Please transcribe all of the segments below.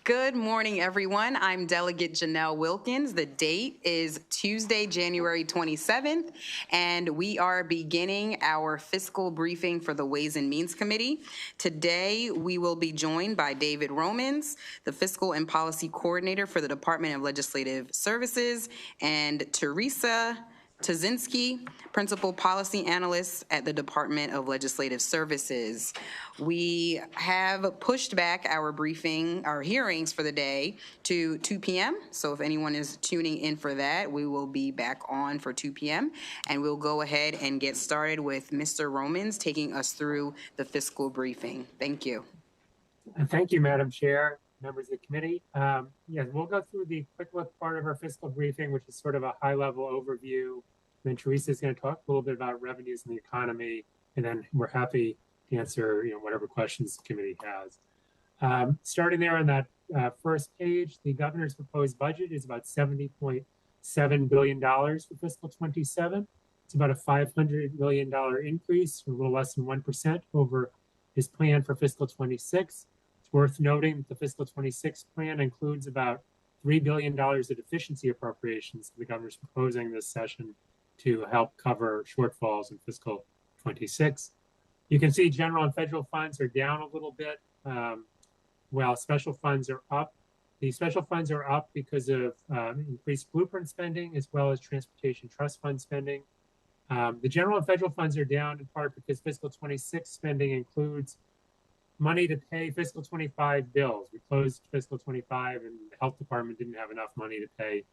Good morning, everyone. I'm Delegate Janelle Wilkins. The date is Tuesday, January 27th, and we are beginning our fiscal briefing for the Ways and Means Committee. Today, we will be joined by David Romans, the Fiscal and Policy Coordinator for the Department of Legislative Services, and Teresa Tazinski, Principal Policy Analyst at the Department of Legislative Services. We have pushed back our hearings for the day to 2 p.m. So if anyone is tuning in for that, we will be back on for 2 p.m. And we'll go ahead and get started with Mr. Romans taking us through the fiscal briefing. Thank you. Thank you, Madam Chair, members of the committee. Yes, we'll go through the quick look part of our fiscal briefing, which is sort of a high-level overview. Then Teresa is going to talk a little bit about revenues in the economy, and then we're happy to answer whatever questions the committee has. Starting there on that first page, the governor's proposed budget is about $70.7 billion for fiscal 27. It's about a $500 million increase, a little less than 1% over his plan for fiscal 26. It's worth noting that the fiscal 26 plan includes about $3 billion of deficiency appropriations the governor's proposing this session to help cover shortfalls in fiscal 26. You can see general and federal funds are down a little bit, while special funds are up. The special funds are up because of increased blueprint spending as well as transportation trust fund spending. The general and federal funds are down in part because fiscal 26 spending includes money to pay fiscal 25 bills. We closed fiscal 25 and the health department didn't have enough money to pay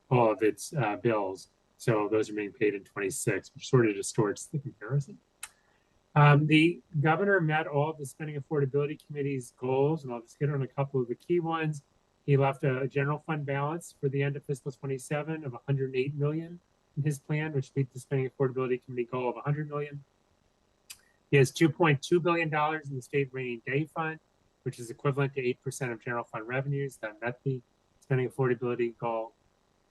all of its bills. So those are being paid in 26, which sort of distorts the comparison. The governor met all of the Spending Affordability Committee's goals, and I'll just hit on a couple of the key ones. He left a general fund balance for the end of fiscal 27 of $108 million in his plan, which beat the Spending Affordability Committee goal of $100 million. He has $2.2 billion in the state rainy day fund, which is equivalent to 8% of general fund revenues. That met the Spending Affordability goal.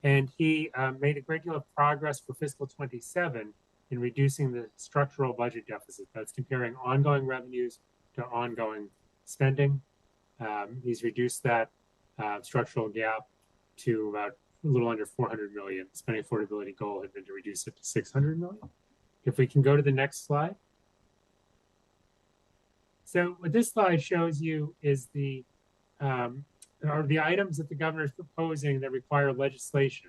And he made a great deal of progress for fiscal 27 in reducing the structural budget deficit. That's comparing ongoing revenues to ongoing spending. He's reduced that structural gap to about a little under $400 million. The spending affordability goal had been to reduce it to $600 million. If we can go to the next slide. So what this slide shows you is are the items that the governor is proposing that require legislation.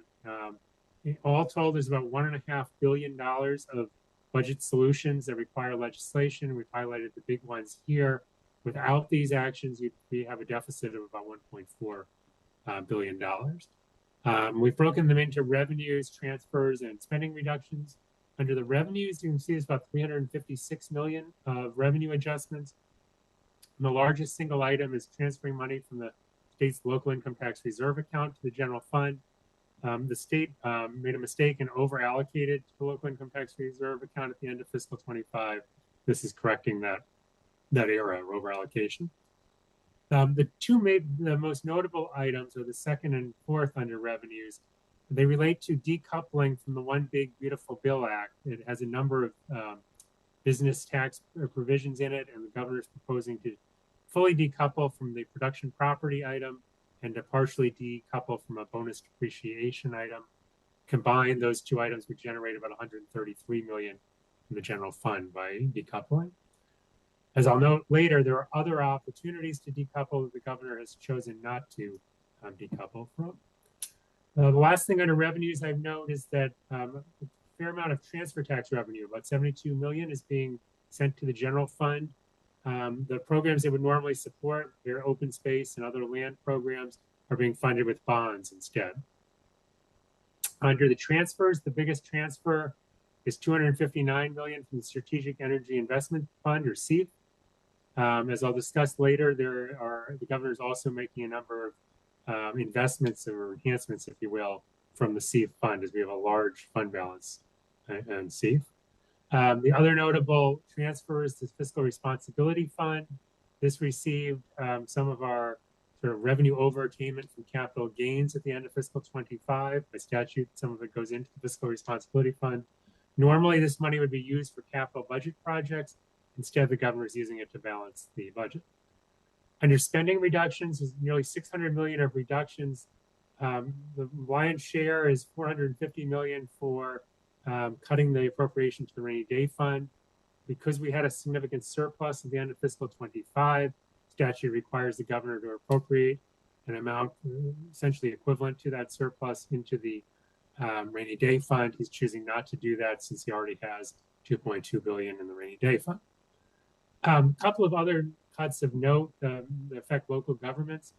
All told, there's about $1.5 billion of budget solutions that require legislation. We've highlighted the big ones here. Without these actions, we have a deficit of about $1.4 billion. We've broken them into revenues, transfers, and spending reductions. Under the revenues, you can see there's about $356 million of revenue adjustments. And the largest single item is transferring money from the state's local income tax reserve account to the general fund. The state made a mistake and over-allocated to the local income tax reserve account at the end of fiscal 25. This is correcting that error of over-allocation. The most notable items are the second and fourth under revenues. They relate to decoupling from the One Big Beautiful Bill Act. It has a number of business tax provisions in it, and the governor is proposing to fully decouple from the production property item and to partially decouple from a bonus depreciation item. Combined, those two items would generate about $133 million in the general fund by decoupling. As I'll note later, there are other opportunities to decouple that the governor has chosen not to decouple from. The last thing under revenues I've noted is that a fair amount of transfer tax revenue, about $72 million, is being sent to the general fund. The programs that would normally support their open space and other land programs are being funded with bonds instead. Under the transfers, the biggest transfer is $259 million from the Strategic Energy Investment Fund, or SEIF. As I'll discuss later, the governor is also making a number of investments or enhancements, if you will, from the SEIF fund, as we have a large fund balance in SEIF. The other notable transfer is the Fiscal Responsibility Fund. This received some of our sort of revenue overattainment from capital gains at the end of fiscal 25. By statute, some of it goes into the Fiscal Responsibility Fund. Normally, this money would be used for capital budget projects. Instead, the governor is using it to balance the budget. Under spending reductions is nearly 600 million of reductions. The lion's share is 450 million for cutting the appropriation to the rainy day fund. Because we had a significant surplus at the end of fiscal 25, statute requires the governor to appropriate an amount essentially equivalent to that surplus into the rainy day fund. He's choosing not to do that since he already has 2.2 billion in the rainy day fund. A couple of other cuts of note that affect local governments.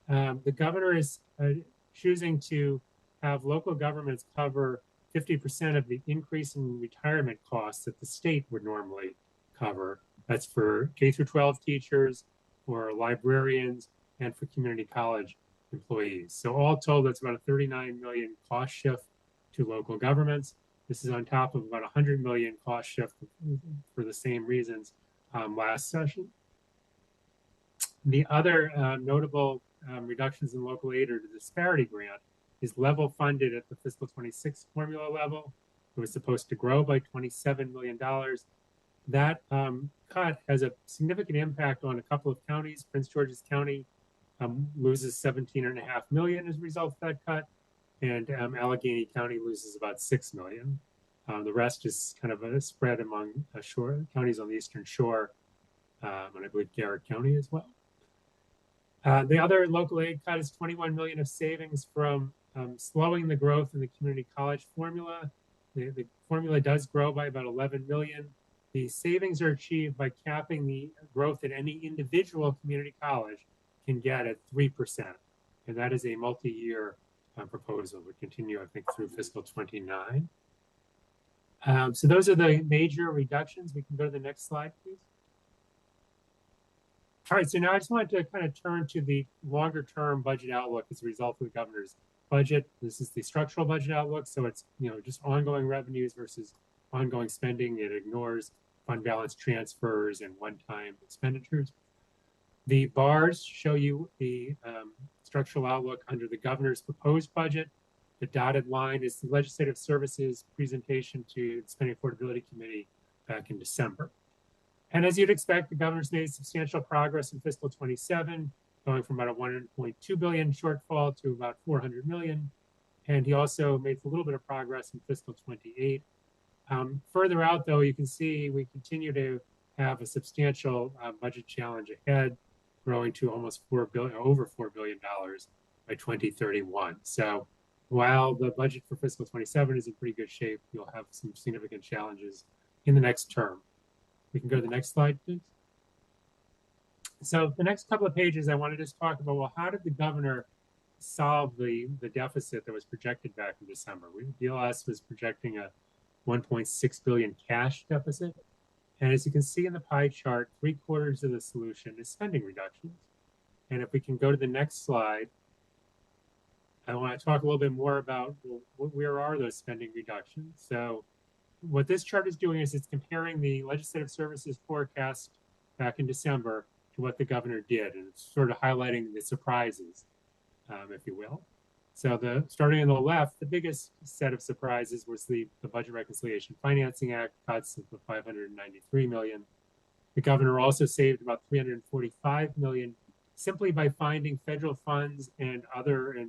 The governor is choosing to have local governments cover 50% of the increase in retirement costs that the state would normally cover. That's for K through 12 teachers, for librarians, and for community college employees. So all told, that's about a 39 million cost shift to local governments. This is on top of about 100 million cost shift for the same reasons last session. The other notable reductions in local aid or the disparity grant is level funded at the fiscal 26 formula level. It was supposed to grow by $27 million. That cut has a significant impact on a couple of counties. Prince George's County loses 17.5 million as a result of that cut, and Allegheny County loses about 6 million. The rest is kind of a spread among counties on the Eastern Shore, and I believe Garrett County as well. The other local aid cut is 21 million of savings from slowing the growth in the community college formula. The formula does grow by about 11 million. The savings are achieved by capping the growth that any individual community college can get at 3%. And that is a multi-year proposal. Would continue, I think, through fiscal 29. So those are the major reductions. We can go to the next slide, please. All right, so now I just wanted to kind of turn to the longer term budget outlook as a result of the governor's budget. This is the structural budget outlook. So it's, just ongoing revenues versus ongoing spending. It ignores fund balance transfers and one-time expenditures. The bars show you the structural outlook under the governor's proposed budget. The dotted line is the Legislative Services presentation to the Spending Affordability Committee back in December. And as you'd expect, the governor's made substantial progress in fiscal 27, going from about a 1.2 billion shortfall to about 400 million. And he also made a little bit of progress in fiscal 28. Further out, though, you can see we continue to have a substantial budget challenge ahead, growing to almost over $4 billion by 2031. So while the budget for fiscal 27 is in pretty good shape, you'll have some significant challenges in the next term. We can go to the next slide, please. So the next couple of pages, I want to just talk about, well, how did the governor solve the deficit that was projected back in December? DLS was projecting a 1.6 billion cash deficit. And as you can see in the pie chart, 3/4 of the solution is spending reductions. And if we can go to the next slide, I want to talk a little bit more about, well, where are those spending reductions? So what this chart is doing is it's comparing the Legislative Services forecast back in December to what the governor did, and it's sort of highlighting the surprises, if you will. So starting on the left, the biggest set of surprises was the Budget Reconciliation Financing Act cuts of the 593 million. The governor also saved about 345 million simply by finding federal funds and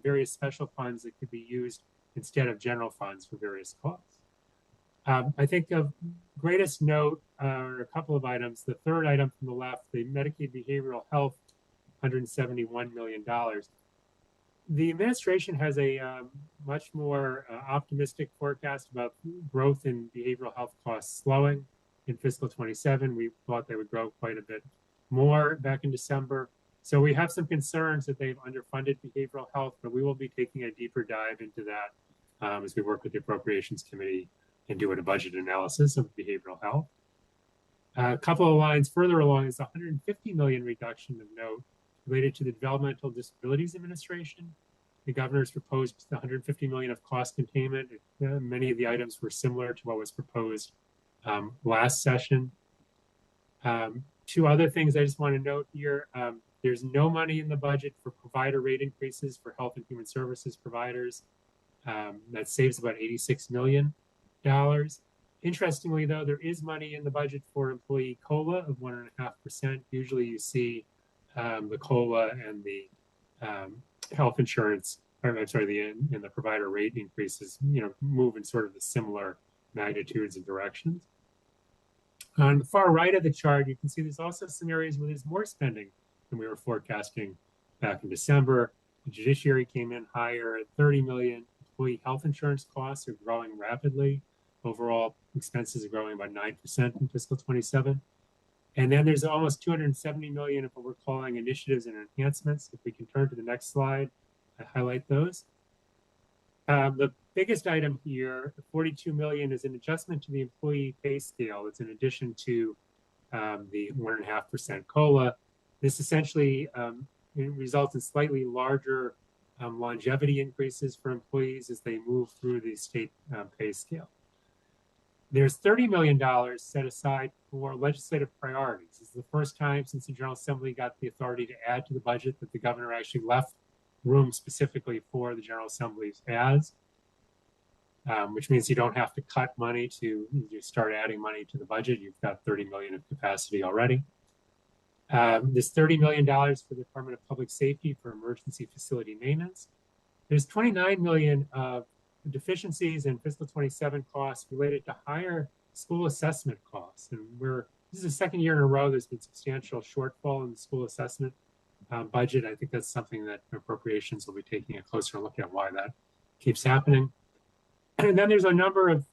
various special funds that could be used instead of general funds for various costs. I think of greatest note are a couple of items. The third item from the left, the Medicaid behavioral health, $171 million. The administration has a much more optimistic forecast about growth in behavioral health costs slowing in fiscal 27. We thought they would grow quite a bit more back in December. So we have some concerns that they've underfunded behavioral health, but we will be taking a deeper dive into that as we work with the Appropriations Committee and doing a budget analysis of behavioral health. A couple of lines further along is the 150 million reduction of note related to the Developmental Disabilities Administration. The governor's proposed the 150 million of cost containment. Many of the items were similar to what was proposed last session. Two other things I just want to note here. There's no money in the budget for provider rate increases for health and human services providers. That saves about $86 million. Interestingly, though, there is money in the budget for employee COLA of 1.5%. Usually you see the COLA and the health insurance, or I'm sorry, and the provider rate increases, move in sort of the similar magnitudes and directions. On the far right of the chart, you can see there's also some areas where there's more spending than we were forecasting back in December. The judiciary came in higher at 30 million. Employee health insurance costs are growing rapidly. Overall expenses are growing about 9% in fiscal 27. And then there's almost 270 million of what we're calling initiatives and enhancements. If we can turn to the next slide, I highlight those. The biggest item here, 42 million, is an adjustment to the employee pay scale. It's in addition to the 1.5% COLA. This essentially results in slightly larger longevity increases for employees as they move through the state pay scale. There's $30 million set aside for legislative priorities. This is the first time since the General Assembly got the authority to add to the budget that the governor actually left room specifically for the General Assembly's ads, which means you don't have to cut money to start adding money to the budget. You've got 30 million of capacity already. There's $30 million for the Department of Public Safety for emergency facility maintenance. There's 29 million of deficiencies in fiscal 27 costs related to higher school assessment costs. And this is the second year in a row there's been substantial shortfall in the school assessment budget. I think that's something that appropriations will be taking a closer look at why that keeps happening. And then there's a number of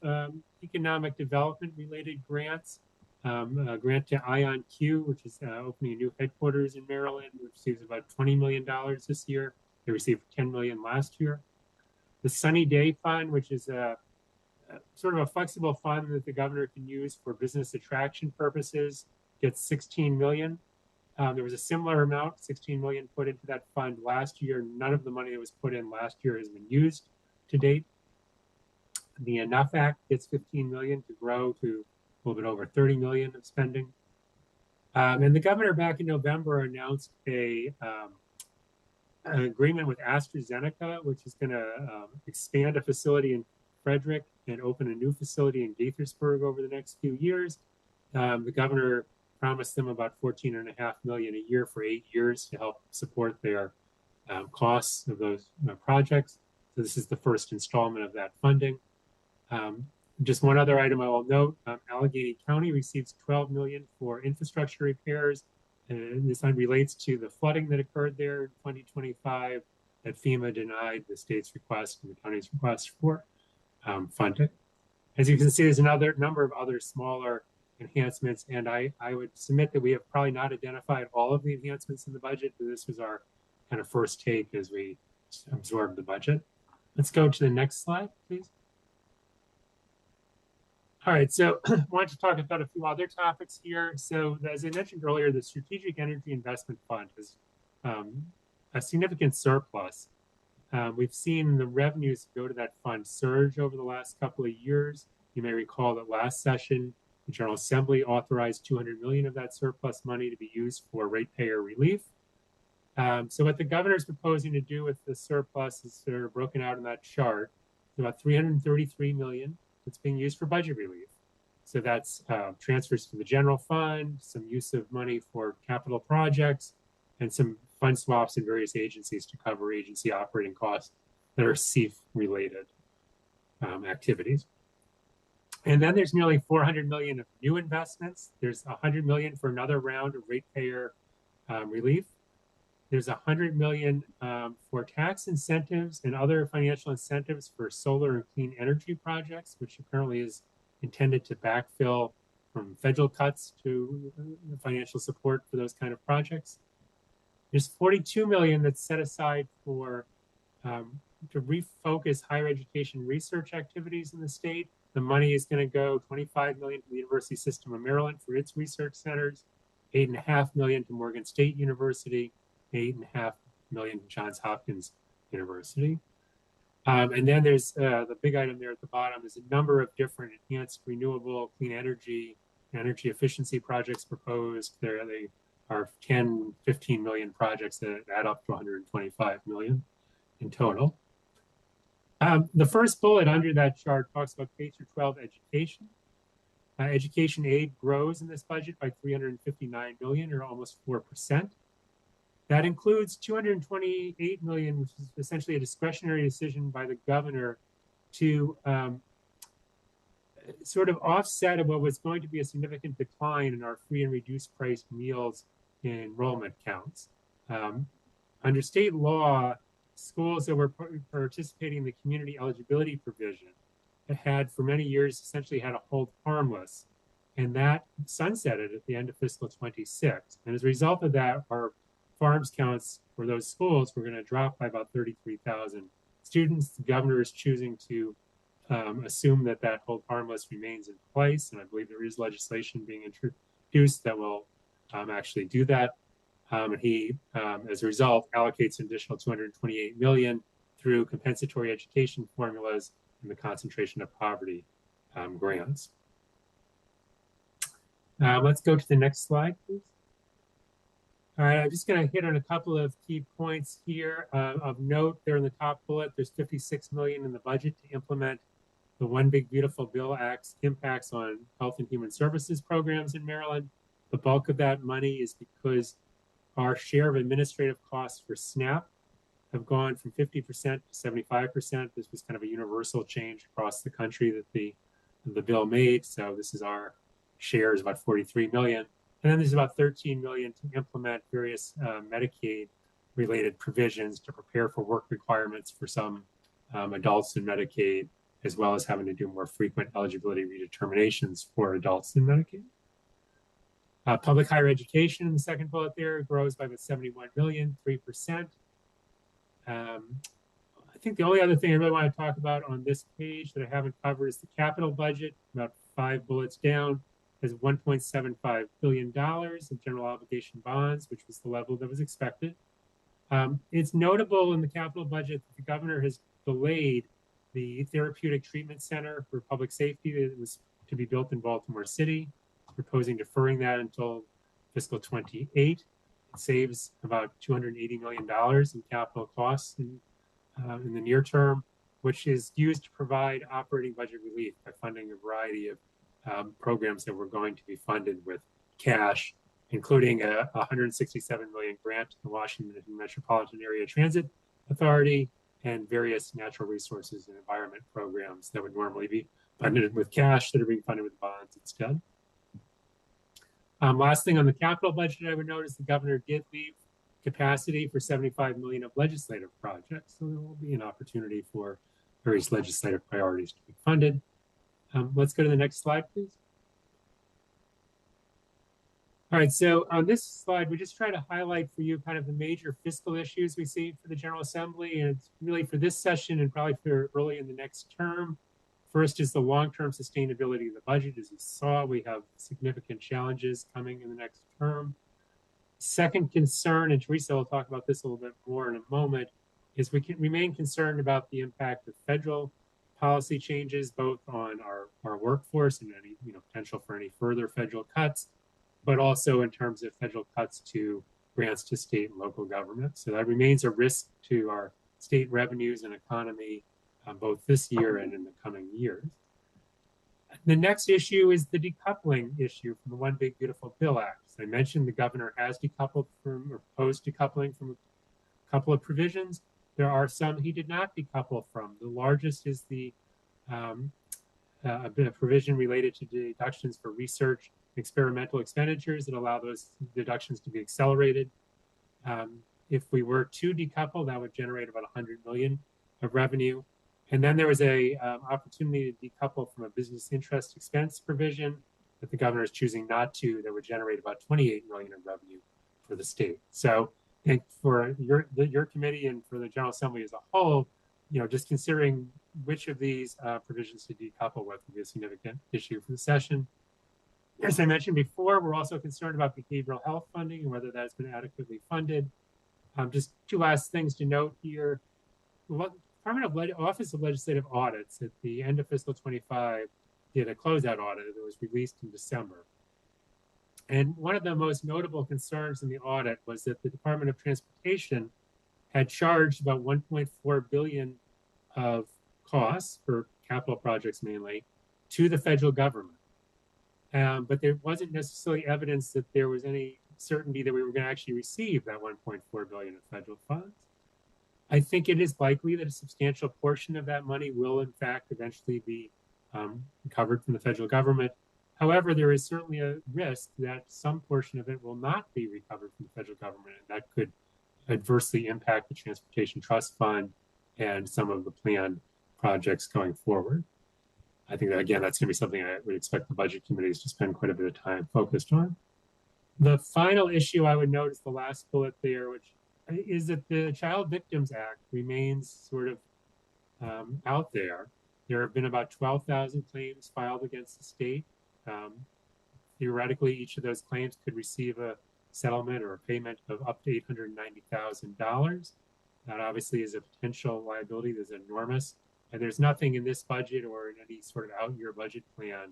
economic development related grants. A grant to IonQ, which is opening a new headquarters in Maryland, which receives about $20 million this year. They received $10 million last year. The Sunny Day Fund, which is a sort of a flexible fund that the governor can use for business attraction purposes, gets 16 million. There was a similar amount, 16 million, put into that fund last year. None of the money that was put in last year has been used to date. The Enough Act gets 15 million to grow to a little bit over 30 million of spending. And the governor back in November announced an agreement with AstraZeneca, which is going to expand a facility in Frederick and open a new facility in Gaithersburg over the next few years. The governor promised them about 14.5 million a year for 8 years to help support their costs of those projects. So this is the first installment of that funding. Just one other item I will note, Allegheny County receives 12 million for infrastructure repairs. And this relates to the flooding that occurred there in 2025 that FEMA denied the state's request and the county's request for funding. As you can see, there's another number of other smaller enhancements, and I would submit that we have probably not identified all of the enhancements in the budget, but this was our kind of first take as we absorb the budget. Let's go to the next slide, please. All right, so I wanted to talk about a few other topics here. So as I mentioned earlier, the Strategic Energy Investment Fund has a significant surplus. We've seen the revenues go to that fund surge over the last couple of years. You may recall that last session, the General Assembly authorized 200 million of that surplus money to be used for ratepayer relief. So what the governor is proposing to do with the surplus is sort of broken out in that chart. About 333 million that's being used for budget relief. So that's transfers to the general fund, some use of money for capital projects, and some fund swaps in various agencies to cover agency operating costs that are CEF-related activities. And then there's nearly 400 million of new investments. There's 100 million for another round of ratepayer relief. There's 100 million for tax incentives and other financial incentives for solar and clean energy projects, which apparently is intended to backfill from federal cuts to financial support for those kind of projects. There's 42 million that's set aside for to refocus higher education research activities in the state. The money is going to go 25 million to the University System of Maryland for its research centers, 8.5 million to Morgan State University, 8.5 million to Johns Hopkins University. And then there's the big item there at the bottom is a number of different enhanced renewable clean energy efficiency projects proposed. There they are 10, 15 million projects that add up to 125 million in total. The first bullet under that chart talks about K-12 education. Education aid grows in this budget by 359 million, or almost 4%. That includes 228 million, which is essentially a discretionary decision by the governor to sort of offset what was going to be a significant decline in our free and reduced price meals in enrollment counts. Under state law, schools that were participating in the community eligibility provision had for many years essentially had a hold harmless, and that sunsetted at the end of fiscal 26. And as a result of that, our farms counts for those schools were going to drop by about 33,000 students. The governor is choosing to assume that that hold harmless remains in place, and I believe there is legislation being introduced that will actually do that. And he, as a result, allocates an additional 228 million through compensatory education formulas and the concentration of poverty grants. Let's go to the next slide, please. All right, I'm just going to hit on a couple of key points here. Of note, there in the top bullet, there's 56 million in the budget to implement the One Big Beautiful Bill Act's impacts on health and human services programs in Maryland. The bulk of that money is because our share of administrative costs for SNAP have gone from 50% to 75%. This was kind of a universal change across the country that the bill made. So this is our share is about 43 million. And then there's about 13 million to implement various Medicaid related provisions to prepare for work requirements for some adults in Medicaid, as well as having to do more frequent eligibility redeterminations for adults in Medicaid. Public higher education in the second bullet there grows by about 71 million, 3%. I think the only other thing I really want to talk about on this page that I haven't covered is the capital budget, about 5 bullets down, has $1.75 billion of general obligation bonds, which was the level that was expected. It's notable in the capital budget that the governor has delayed the therapeutic treatment center for public safety that was to be built in Baltimore City, proposing deferring that until fiscal 28. It saves about $280 million in capital costs in the near term, which is used to provide operating budget relief by funding a variety of programs that were going to be funded with cash, including a $167 million grant to the Washington Metropolitan Area Transit Authority and various natural resources and environment programs that would normally be funded with cash that are being funded with bonds instead. Last thing on the capital budget, I would notice the governor did leave capacity for 75 million of legislative projects. So there will be an opportunity for various legislative priorities to be funded. Let's go to the next slide, please. All right, so on this slide, we just try to highlight for you kind of the major fiscal issues we see for the General Assembly, and it's really for this session and probably for early in the next term. First is the long-term sustainability of the budget. As you saw, we have significant challenges coming in the next term. Second concern, and Teresa will talk about this a little bit more in a moment, is we can remain concerned about the impact of federal policy changes, both on our workforce and any potential for any further federal cuts, but also in terms of federal cuts to grants to state and local governments. So that remains a risk to our state revenues and economy, both this year and in the coming years. The next issue is the decoupling issue from the One Big Beautiful Bill Act. As I mentioned, the governor has decoupled from or proposed decoupling from a couple of provisions. There are some he did not decouple from. The largest is the a provision related to deductions for research experimental expenditures that allow those deductions to be accelerated. If we were to decouple, that would generate about 100 million of revenue. And then there was a opportunity to decouple from a business interest expense provision that the governor is choosing not to, that would generate about 28 million of revenue for the state. So I think for your committee and for the General Assembly as a whole, just considering which of these provisions to decouple with will be a significant issue for the session. As I mentioned before, we're also concerned about behavioral health funding and whether that's been adequately funded. Just two last things to note here. The Department of Office of Legislative Audits at the end of fiscal 25 did a closeout audit that was released in December. And one of the most notable concerns in the audit was that the Department of Transportation had charged about 1.4 billion of costs for capital projects mainly to the federal government. But there wasn't necessarily evidence that there was any certainty that we were going to actually receive that 1.4 billion of federal funds. I think it is likely that a substantial portion of that money will, in fact, eventually be covered from the federal government. However, there is certainly a risk that some portion of it will not be recovered from the federal government, and that could adversely impact the Transportation Trust Fund and some of the planned projects going forward. I think that, again, that's going to be something I would expect the budget committees to spend quite a bit of time focused on. The final issue I would note is the last bullet there, which is that the Child Victims Act remains sort of out there. There have been about 12,000 claims filed against the state. Theoretically, each of those claims could receive a settlement or a payment of up to $890,000. That obviously is a potential liability that's enormous. And there's nothing in this budget or in any sort of out-year budget plan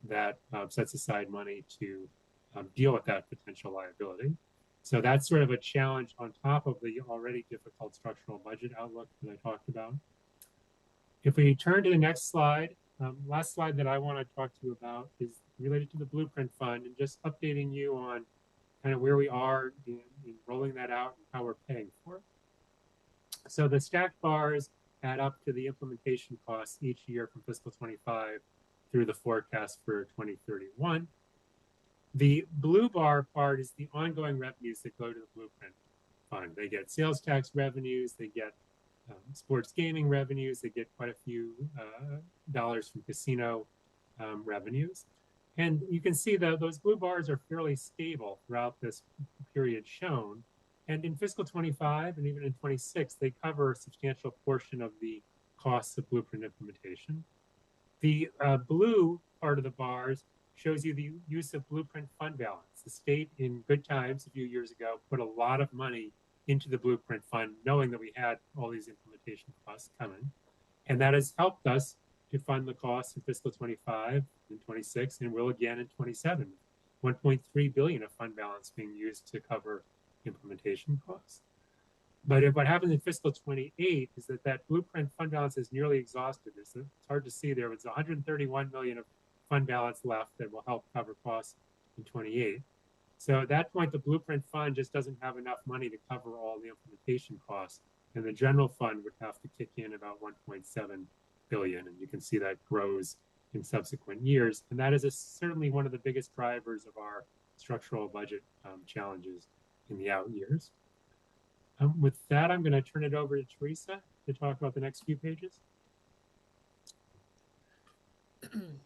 that sets aside money to deal with that potential liability. So that's sort of a challenge on top of the already difficult structural budget outlook that I talked about. If we turn to the next slide, last slide that I want to talk to you about is related to the Blueprint Fund and just updating you on kind of where we are in rolling that out and how we're paying for it. So the stacked bars add up to the implementation costs each year from fiscal 25 through the forecast for 2031. The blue bar part is the ongoing revenues that go to the Blueprint Fund. They get sales tax revenues, they get sports gaming revenues, they get quite a few dollars from casino revenues. And you can see that those blue bars are fairly stable throughout this period shown. And in fiscal 25 and even in 26, they cover a substantial portion of the costs of Blueprint implementation. The blue part of the bars shows you the use of Blueprint fund balance. The state, in good times a few years ago, put a lot of money into the Blueprint fund, knowing that we had all these implementation costs coming. And that has helped us to fund the costs in fiscal 25 and 26, and will again in 27. 1.3 billion of fund balance being used to cover implementation costs. But what happens in fiscal 28 is that Blueprint fund balance is nearly exhausted. It's hard to see there. It's 131 million of fund balance left that will help cover costs in 28. So at that point, the Blueprint fund just doesn't have enough money to cover all the implementation costs, and the general fund would have to kick in about 1.7 billion, and you can see that grows in subsequent years. And that is certainly one of the biggest drivers of our structural budget challenges in the out years. With that, I'm going to turn it over to Teresa to talk about the next few pages.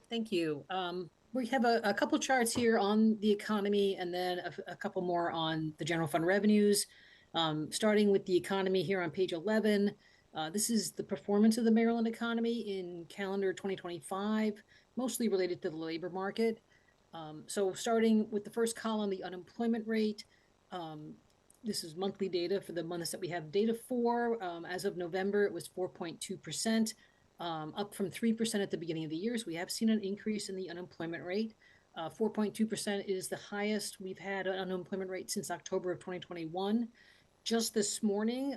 Thank you. We have a couple charts here on the economy, and then a couple more on the general fund revenues. Starting with the economy here on page 11. This is the performance of the Maryland economy in calendar 2025, mostly related to the labor market. So starting with the first column, the unemployment rate. This is monthly data for the months that we have data for. As of November, it was 4.2%, up from 3% at the beginning of the year. So we have seen an increase in the unemployment rate. 4.2% is the highest we've had an unemployment rate since October of 2021. Just this morning,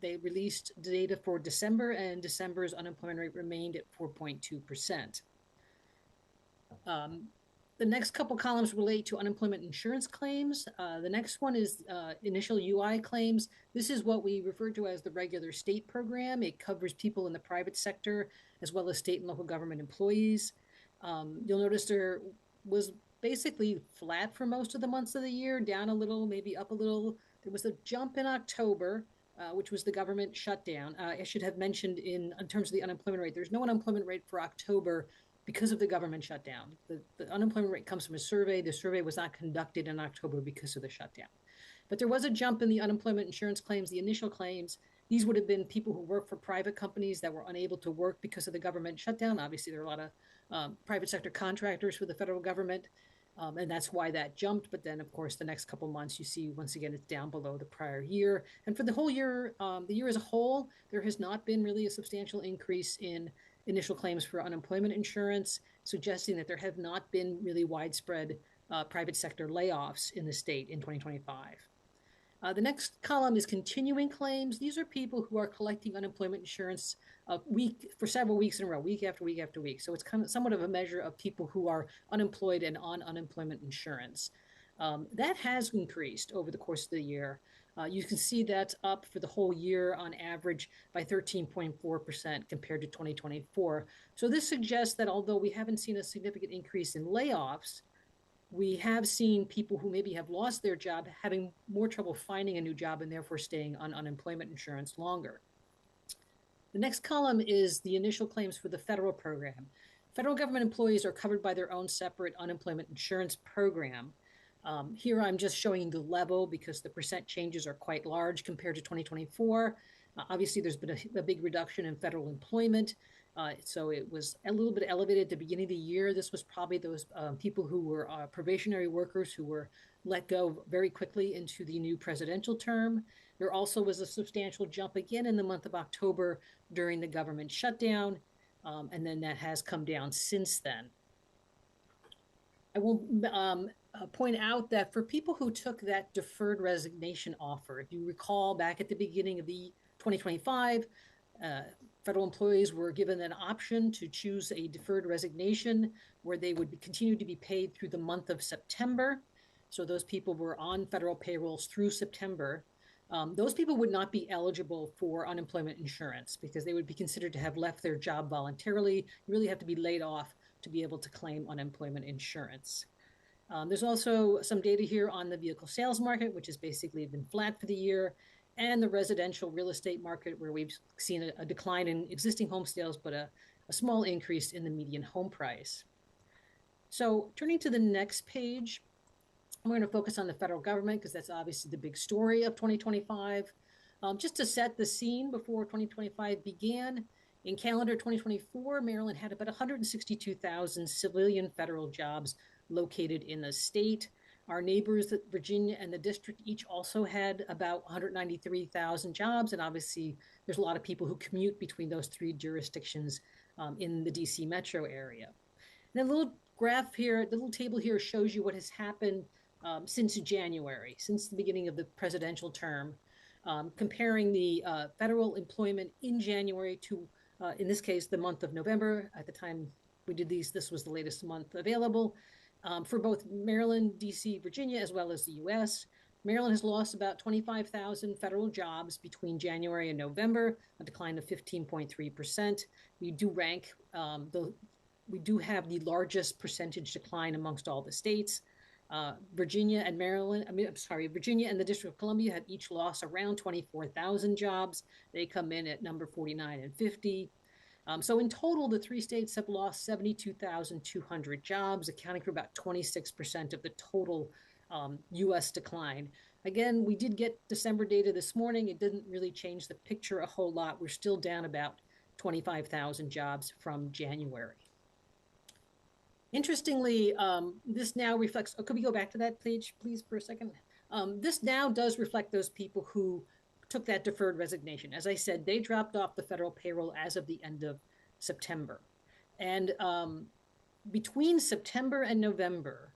they released data for December, and December's unemployment rate remained at 4.2%. The next couple columns relate to unemployment insurance claims. The next one is initial UI claims. This is what we refer to as the regular state program. It covers people in the private sector as well as state and local government employees. You'll notice there was basically flat for most of the months of the year, down a little, maybe up a little. There was a jump in October, which was the government shutdown. I should have mentioned in terms of the unemployment rate, there's no unemployment rate for October because of the government shutdown. The unemployment rate comes from a survey. The survey was not conducted in October because of the shutdown. But there was a jump in the unemployment insurance claims, the initial claims. These would have been people who work for private companies that were unable to work because of the government shutdown. Obviously, there are a lot of private sector contractors for the federal government, and that's why that jumped. But then, of course, the next couple months, you see, once again, it's down below the prior year. And for the whole year, the year as a whole, there has not been really a substantial increase in initial claims for unemployment insurance, suggesting that there have not been really widespread private sector layoffs in the state in 2025. The next column is continuing claims. These are people who are collecting unemployment insurance for several weeks in a row, week after week after week. So it's kind of somewhat of a measure of people who are unemployed and on unemployment insurance. That has increased over the course of the year. You can see that's up for the whole year on average by 13.4% compared to 2024. So this suggests that although we haven't seen a significant increase in layoffs, we have seen people who maybe have lost their job having more trouble finding a new job and therefore staying on unemployment insurance longer. The next column is the initial claims for the federal program. Federal government employees are covered by their own separate unemployment insurance program. Here I'm just showing the level because the percent changes are quite large compared to 2024. Obviously, there's been a big reduction in federal employment. So it was a little bit elevated at the beginning of the year. This was probably those people who were probationary workers who were let go very quickly into the new presidential term. There also was a substantial jump again in the month of October during the government shutdown, and then that has come down since then. I will point out that for people who took that deferred resignation offer, if you recall back at the beginning of the 2025, federal employees were given an option to choose a deferred resignation where they would continue to be paid through the month of September. So those people were on federal payrolls through September. Those people would not be eligible for unemployment insurance because they would be considered to have left their job voluntarily. You really have to be laid off to be able to claim unemployment insurance. There's also some data here on the vehicle sales market, which has basically been flat for the year, and the residential real estate market, where we've seen a decline in existing home sales, but a small increase in the median home price. So turning to the next page, I'm going to focus on the federal government because that's obviously the big story of 2025. Just to set the scene before 2025 began, in calendar 2024, Maryland had about 162,000 civilian federal jobs located in the state. Our neighbors, Virginia and the district, each also had about 193,000 jobs. And obviously, there's a lot of people who commute between those three jurisdictions in the DC metro area. And the little graph here, the little table here shows you what has happened since January, since the beginning of the presidential term, comparing the federal employment in January to, in this case, the month of November. At the time we did these, this was the latest month available. For both Maryland, DC, Virginia, as well as the US. Maryland has lost about 25,000 federal jobs between January and November, a decline of 15.3%. We do rank, we do have the largest percentage decline amongst all the states. Virginia and Virginia and the District of Columbia have each lost around 24,000 jobs. They come in at number 49 and 50. So in total, the three states have lost 72,200 jobs, accounting for about 26% of the total U.S. decline. Again, we did get December data this morning. It didn't really change the picture a whole lot. We're still down about 25,000 jobs from January. Interestingly, this now reflects, could we go back to that page, please, for a second? This now does reflect those people who took that deferred resignation. As I said, they dropped off the federal payroll as of the end of September. And between September and November,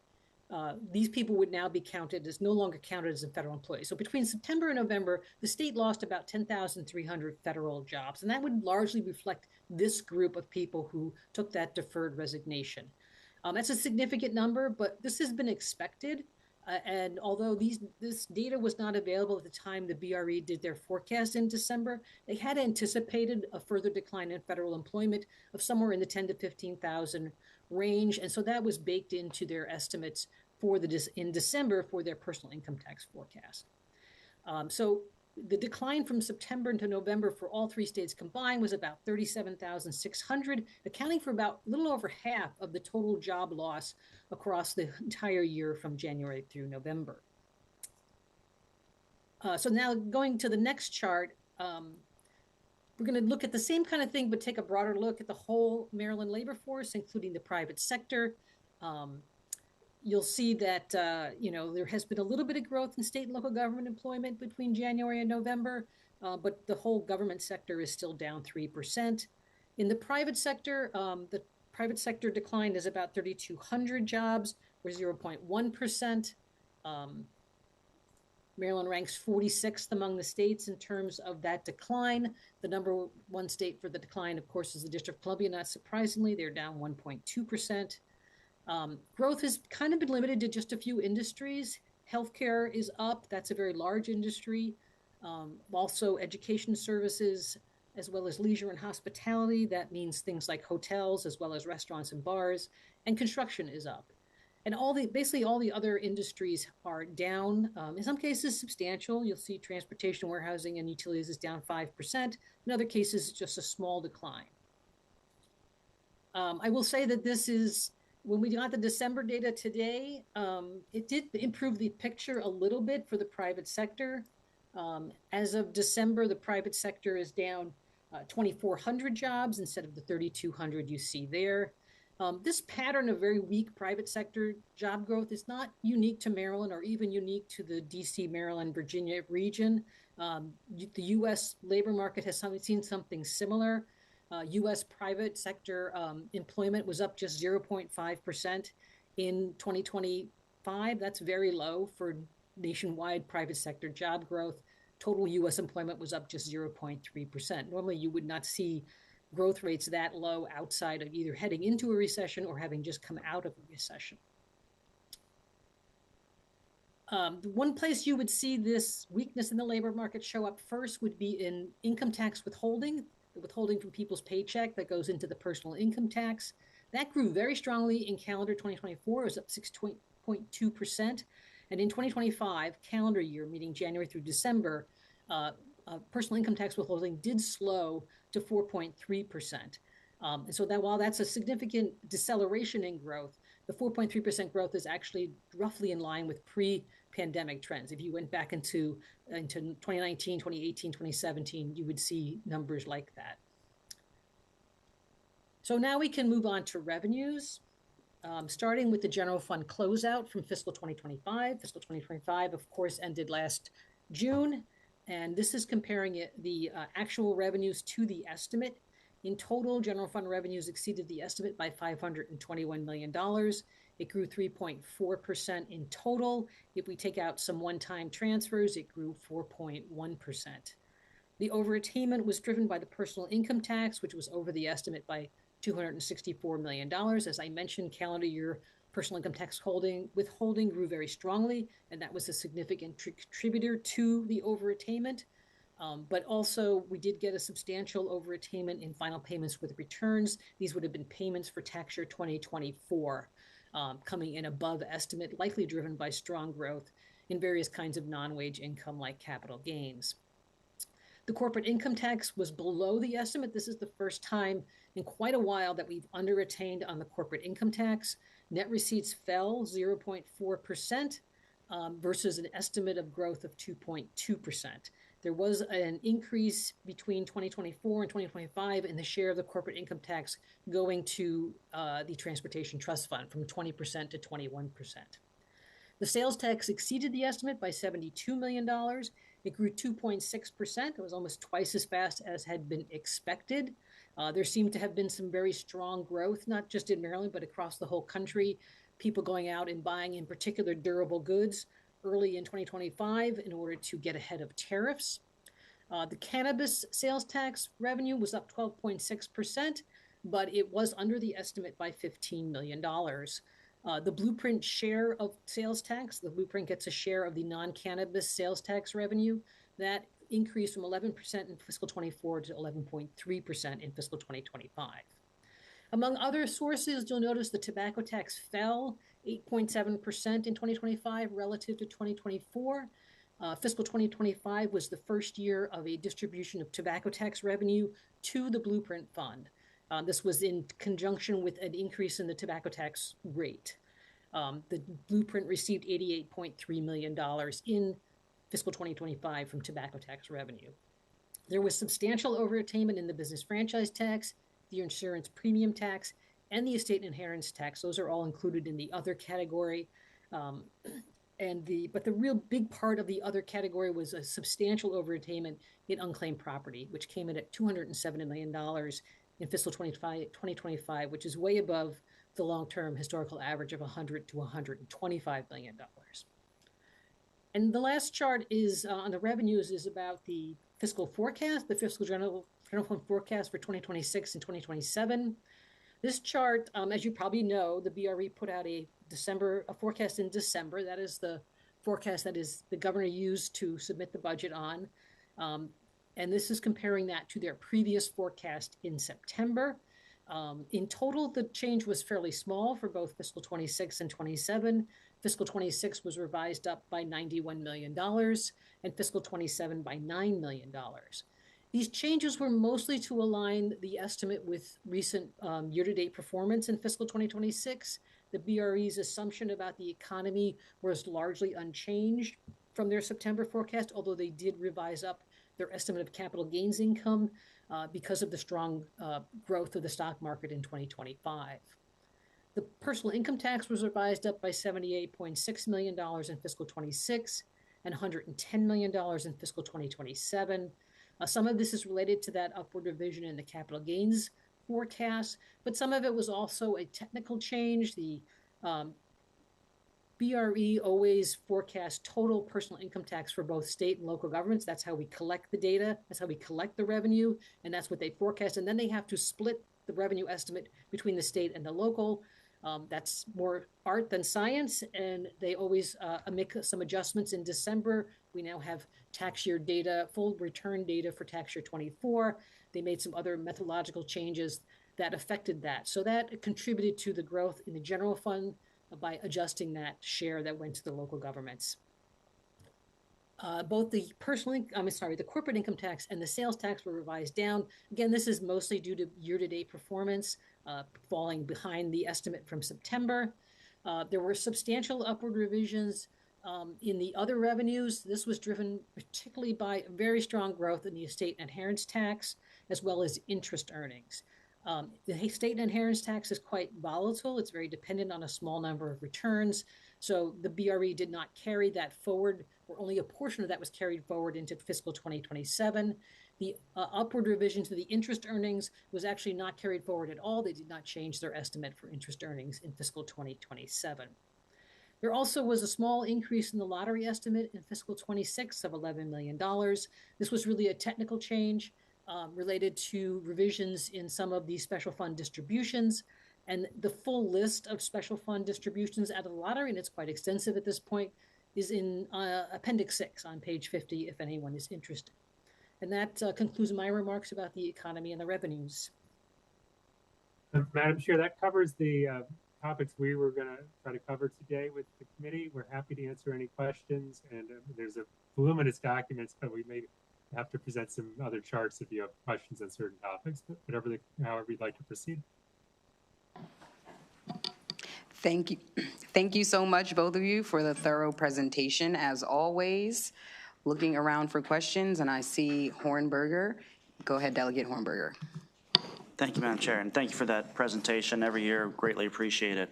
these people would now be counted as no longer counted as a federal employee. So between September and November, the state lost about 10,300 federal jobs. And that would largely reflect this group of people who took that deferred resignation. That's a significant number, but this has been expected. And although this data was not available at the time the BRE did their forecast in December, they had anticipated a further decline in federal employment of somewhere in the 10 to 15,000 range. And so that was baked into their estimates for in December for their personal income tax forecast. So the decline from September to November for all three states combined was about 37,600, accounting for about a little over half of the total job loss across the entire year from January through November. So now going to the next chart, we're going to look at the same kind of thing, but take a broader look at the whole Maryland labor force, including the private sector. You'll see that, there has been a little bit of growth in state and local government employment between January and November, but the whole government sector is still down 3%. In the private sector decline is about 3,200 jobs, or 0.1%. Maryland ranks 46th among the states in terms of that decline. The number one state for the decline, of course, is the District of Columbia. Not surprisingly, they're down 1.2%. Growth has kind of been limited to just a few industries. Healthcare is up. That's a very large industry. Also, education services, as well as leisure and hospitality. That means things like hotels, as well as restaurants and bars. And construction is up. And basically all the other industries are down. In some cases, substantial. You'll see transportation, warehousing, and utilities is down 5%. In other cases, just a small decline. I will say that this is, when we got the December data today, it did improve the picture a little bit for the private sector. As of December, the private sector is down 2,400 jobs instead of the 3,200 you see there. This pattern of very weak private sector job growth is not unique to Maryland or even unique to the DC, Maryland, Virginia region. The US labor market has seen something similar. US private sector employment was up just 0.5% in 2025. That's very low for nationwide private sector job growth. Total US employment was up just 0.3%. Normally, you would not see growth rates that low outside of either heading into a recession or having just come out of a recession. The one place you would see this weakness in the labor market show up first would be in income tax withholding, the withholding from people's paycheck that goes into the personal income tax. That grew very strongly in calendar 2024. It was up 6.2%. And in 2025, calendar year, meaning January through December, personal income tax withholding did slow to 4.3%. And so that while that's a significant deceleration in growth, the 4.3% growth is actually roughly in line with pre-pandemic trends. If you went back into 2019, 2018, 2017, you would see numbers like that. So now we can move on to revenues, starting with the general fund closeout from fiscal 2025. Fiscal 2025, of course, ended last June. And this is comparing the actual revenues to the estimate. In total, general fund revenues exceeded the estimate by $521 million. It grew 3.4% in total. If we take out some one-time transfers, it grew 4.1%. The overattainment was driven by the personal income tax, which was over the estimate by $264 million. As I mentioned, calendar year personal income tax withholding grew very strongly, and that was a significant contributor to the overattainment. But also, we did get a substantial overattainment in final payments with returns. These would have been payments for tax year 2024, coming in above estimate, likely driven by strong growth in various kinds of non-wage income like capital gains. The corporate income tax was below the estimate. This is the first time in quite a while that we've underattained on the corporate income tax. Net receipts fell 0.4% versus an estimate of growth of 2.2%. There was an increase between 2024 and 2025 in the share of the corporate income tax going to the Transportation Trust Fund from 20% to 21%. The sales tax exceeded the estimate by $72 million. It grew 2.6%. It was almost twice as fast as had been expected. There seemed to have been some very strong growth, not just in Maryland, but across the whole country. People going out and buying, in particular, durable goods early in 2025 in order to get ahead of tariffs. The cannabis sales tax revenue was up 12.6%, but it was under the estimate by $15 million. The Blueprint share of sales tax, the Blueprint gets a share of the non-cannabis sales tax revenue, that increased from 11% in fiscal 24 to 11.3% in fiscal 2025. Among other sources, you'll notice the tobacco tax fell 8.7% in 2025 relative to 2024. Fiscal 2025 was the first year of a distribution of tobacco tax revenue to the Blueprint Fund. This was in conjunction with an increase in the tobacco tax rate. The Blueprint received $88.3 million in fiscal 2025 from tobacco tax revenue. There was substantial overattainment in the business franchise tax, the insurance premium tax, and the estate inheritance tax. Those are all included in the other category. But the real big part of the other category was a substantial overattainment in unclaimed property, which came in at $270 million in fiscal 2025, which is way above the long-term historical average of $100 to $125 million. And the last chart is on the revenues is about the fiscal forecast, the fiscal general fund forecast for 2026 and 2027. This chart, as you probably know, the BRE put out a forecast in December. That is the forecast that is the governor used to submit the budget on. And this is comparing that to their previous forecast in September. In total, the change was fairly small for both fiscal 26 and 27. Fiscal 26 was revised up by $91 million and fiscal 27 by $9 million. These changes were mostly to align the estimate with recent year-to-date performance in fiscal 2026. The BRE's assumption about the economy was largely unchanged from their September forecast, although they did revise up their estimate of capital gains income because of the strong growth of the stock market in 2025. The personal income tax was revised up by $78.6 million in fiscal 26 and $110 million in fiscal 2027. Some of this is related to that upward revision in the capital gains forecast, but some of it was also a technical change. The BRE always forecasts total personal income tax for both state and local governments. That's how we collect the data. That's how we collect the revenue, and that's what they forecast. And then they have to split the revenue estimate between the state and the local. That's more art than science, and they always make some adjustments in December. We now have tax year data, full return data for tax year 24. They made some other methodological changes that affected that. So that contributed to the growth in the general fund by adjusting that share that went to the local governments. Both the the corporate income tax and the sales tax were revised down. Again, this is mostly due to year-to-date performance falling behind the estimate from September. There were substantial upward revisions in the other revenues. This was driven particularly by very strong growth in the estate inheritance tax, as well as interest earnings. The estate inheritance tax is quite volatile. It's very dependent on a small number of returns. So the BRE did not carry that forward, or only a portion of that was carried forward into fiscal 2027. The upward revision to the interest earnings was actually not carried forward at all. They did not change their estimate for interest earnings in fiscal 2027. There also was a small increase in the lottery estimate in fiscal 26 of $11 million. This was really a technical change related to revisions in some of the special fund distributions. And the full list of special fund distributions out of the lottery, and it's quite extensive at this point, is in Appendix 6 on page 50, if anyone is interested. And that concludes my remarks about the economy and the revenues. Madam Chair, that covers the topics we were going to try to cover today with the committee. We're happy to answer any questions, and there's a voluminous document, so we may have to present some other charts if you have questions on certain topics, but however you'd like to proceed. Thank you. Thank you so much, both of you, for the thorough presentation, as always. Looking around for questions, and I see Hornberger. Go ahead, Delegate Hornberger. Thank you, Madam Chair, and thank you for that presentation. Every year, greatly appreciate it,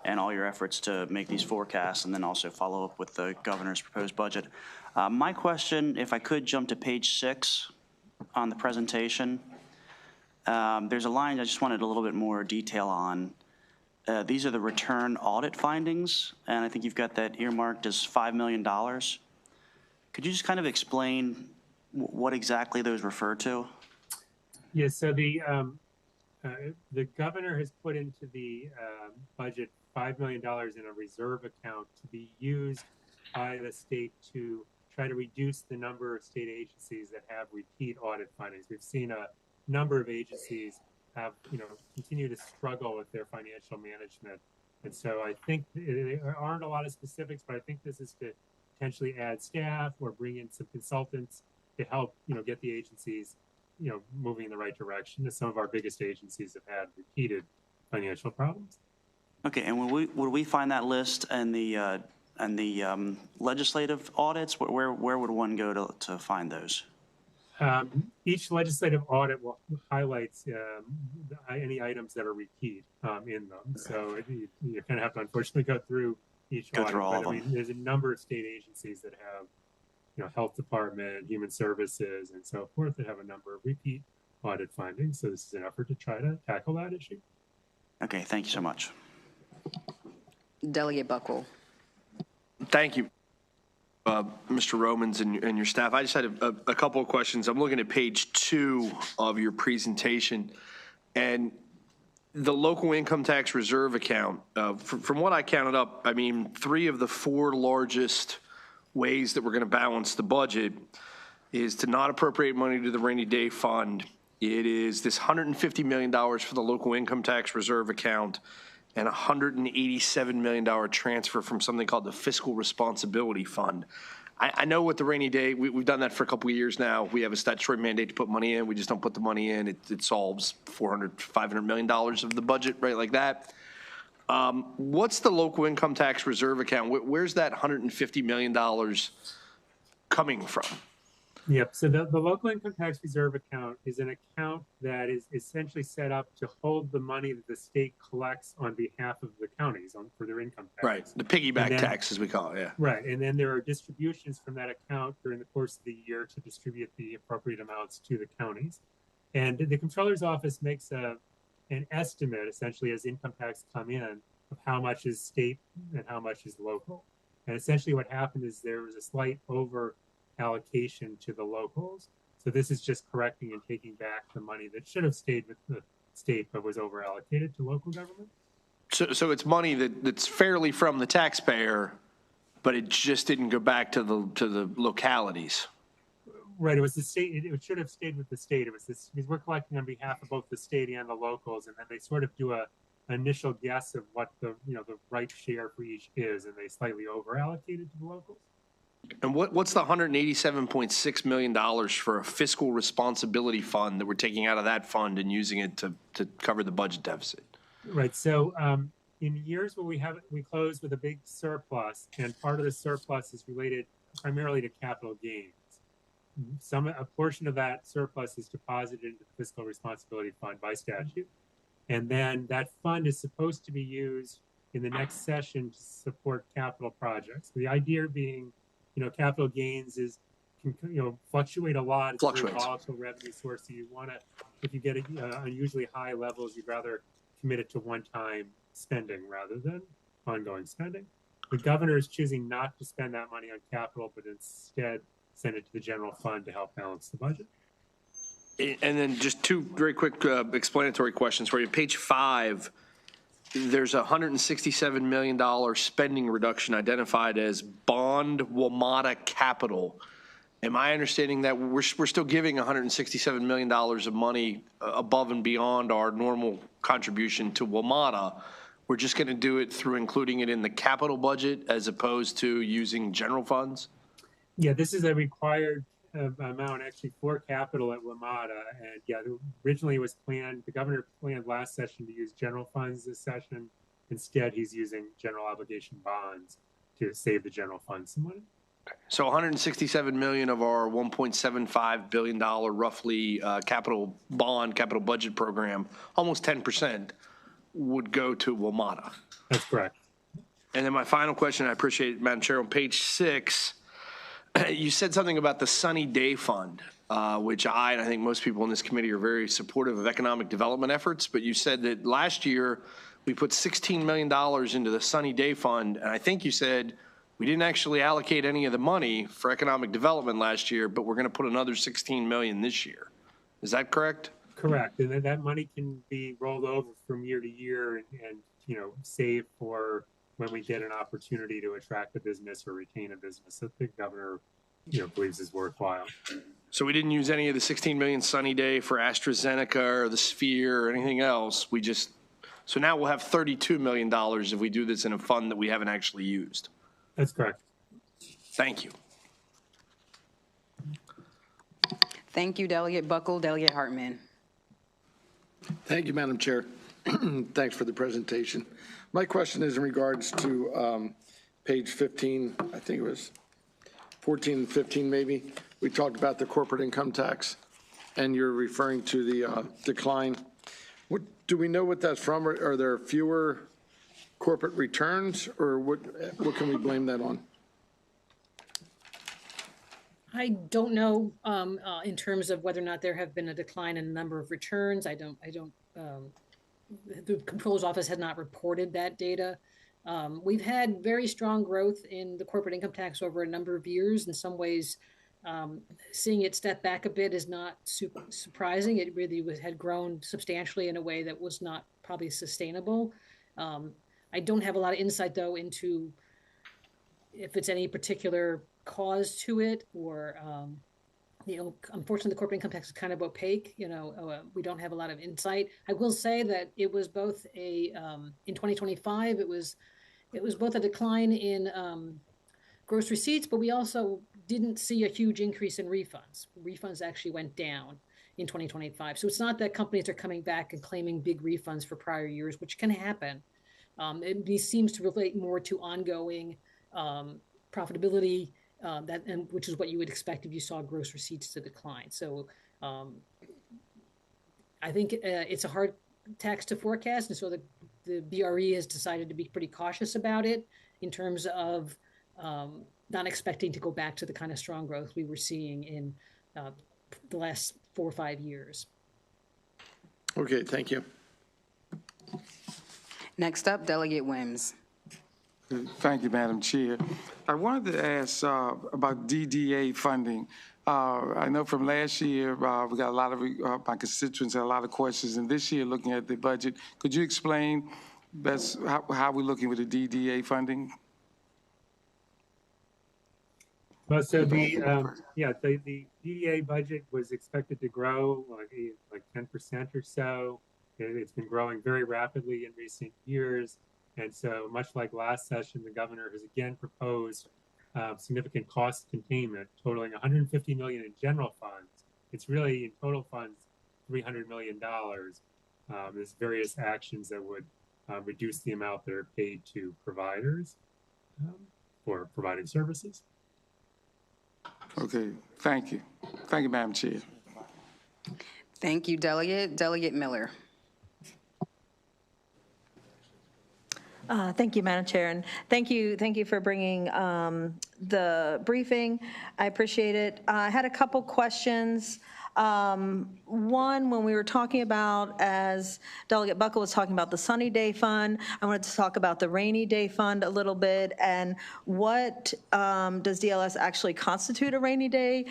and all your efforts to make these forecasts and then also follow up with the governor's proposed budget. My question, if I could jump to page 6 on the presentation, there's a line I just wanted a little bit more detail on. These are the return audit findings, and I think you've got that earmarked as $5 million. Could you just kind of explain what exactly those refer to? Yes, so the governor has put into the budget $5 million in a reserve account to be used by the state to try to reduce the number of state agencies that have repeat audit findings. We've seen a number of agencies have, continue to struggle with their financial management. And so I think there aren't a lot of specifics, but I think this is to potentially add staff or bring in some consultants to help, get the agencies, moving in the right direction, as some of our biggest agencies have had repeated financial problems. Okay, and would we find that list and the legislative audits? Where would one go to find those? Each legislative audit will highlight any items that are repeat in them. So you kind of have to unfortunately go through each audit. Through all of them. I mean, there's a number of state agencies that have, health department, human services, and so forth that have a number of repeat audit findings. So this is an effort to try to tackle that issue. Okay, thank you so much. Delegate Buckle. Thank you, Mr. Romans and your staff. I just had a couple of questions. I'm looking at page 2 of your presentation, and the local income tax reserve account, from what I counted up, I mean, 3 of the 4 largest ways that we're going to balance the budget is to not appropriate money to the rainy day fund. It is this $150 million for the local income tax reserve account and $187 million transfer from something called the fiscal responsibility fund. I know with the rainy day, we've done that for a couple of years now. We have a statutory mandate to put money in. We just don't put the money in. It solves $500 million of the budget, right, like that. What's the local income tax reserve account? Where's that $150 million coming from? Yep. So the local income tax reserve account is an account that is essentially set up to hold the money that the state collects on behalf of the counties for their income tax. Right. The piggyback tax, as we call it. Yeah. Right. And then there are distributions from that account during the course of the year to distribute the appropriate amounts to the counties. And the comptroller's office makes an estimate, essentially, as income tax come in, of how much is state and how much is local. And essentially what happened is there was a slight over allocation to the locals. So this is just correcting and taking back the money that should have stayed with the state but was over allocated to local government. So it's money that's fairly from the taxpayer, but it just didn't go back to the localities. Right. It was the state. It should have stayed with the state. It was this because we're collecting on behalf of both the state and the locals, and then they sort of do an initial guess of what the right share for each is, and they slightly over allocated to the locals. And what's the $187.6 million for a fiscal responsibility fund that we're taking out of that fund and using it to cover the budget deficit? Right. So in years where we close with a big surplus, and part of the surplus is related primarily to capital gains. A portion of that surplus is deposited into the fiscal responsibility fund by statute. And then that fund is supposed to be used in the next session to support capital projects. The idea being, capital gains can fluctuate a lot. It's a very volatile revenue source. So you want to, if you get unusually high levels, you'd rather commit it to one-time spending rather than ongoing spending. The governor is choosing not to spend that money on capital, but instead send it to the general fund to help balance the budget. And then just 2 very quick explanatory questions for you. Page 5. There's a $167 million spending reduction identified as bond WMATA capital. Am I understanding that we're still giving $167 million of money above and beyond our normal contribution to WMATA? We're just going to do it through including it in the capital budget as opposed to using general funds? Yeah, this is a required amount actually for capital at WMATA. And yeah, originally it was planned, the governor planned last session to use general funds this session. Instead, he's using general obligation bonds to save the general fund some money. So 167 million of our $1.75 billion roughly capital budget program, almost 10% would go to WMATA. That's correct. And then my final question, I appreciate it, Madam Chair, on page 6, you said something about the Sunny Day Fund, which and I think most people in this committee are very supportive of economic development efforts, but you said that last year we put $16 million into the Sunny Day Fund, and I think you said we didn't actually allocate any of the money for economic development last year, but we're going to put another $16 million this year. Is that correct? Correct. And then that money can be rolled over from year to year and saved for when we get an opportunity to attract a business or retain a business that the governor, believes is worthwhile. So we didn't use any of the 16 million Sunny Day for AstraZeneca or the Sphere or anything else. So now we'll have $32 million if we do this in a fund that we haven't actually used. That's correct. Thank you. Thank you, Delegate Buckle. Delegate Hartman. Thank you, Madam Chair. Thanks for the presentation. My question is in regards to page 15, I think it was 14 and 15 maybe. We talked about the corporate income tax, and you're referring to the decline. Do we know what that's from? Are there fewer corporate returns, or what can we blame that on? I don't know in terms of whether or not there have been a decline in the number of returns. The Comptroller's Office has not reported that data. We've had very strong growth in the corporate income tax over a number of years. In some ways, seeing it step back a bit is not surprising. It really had grown substantially in a way that was not probably sustainable. I don't have a lot of insight though into if it's any particular cause to it or, unfortunately the corporate income tax is kind of opaque, we don't have a lot of insight. I will say that it was both in 2025, it was both a decline in gross receipts, but we also didn't see a huge increase in refunds. Refunds actually went down in 2025. So it's not that companies are coming back and claiming big refunds for prior years, which can happen. It seems to relate more to ongoing profitability, which is what you would expect if you saw gross receipts to decline. So I think it's a hard tax to forecast, and so the BRE has decided to be pretty cautious about it in terms of not expecting to go back to the kind of strong growth we were seeing in the last 4 or 5 years. Okay, thank you. Next up, Delegate Wims. Thank you, Madam Chair. I wanted to ask about DDA funding. I know from last year, we got a lot of, my constituents had a lot of questions, and this year, looking at the budget, could you explain best how we're looking with the DDA funding? Well, so the DDA budget was expected to grow like 10% or so. It's been growing very rapidly in recent years. And so much like last session, the governor has again proposed significant cost containment totaling $150 million in general funds. It's really in total funds, $300 million. There's various actions that would reduce the amount that are paid to providers for providing services. Okay, thank you. Thank you, Madam Chair. Thank you, Delegate. Delegate Miller. Thank you, Madam Chair, and thank you for bringing the briefing. I appreciate it. I had a couple questions. One, when we were talking about, as Delegate Buckle was talking about the Sunny Day Fund, I wanted to talk about the Rainy Day Fund a little bit, and what does DLS actually constitute a rainy day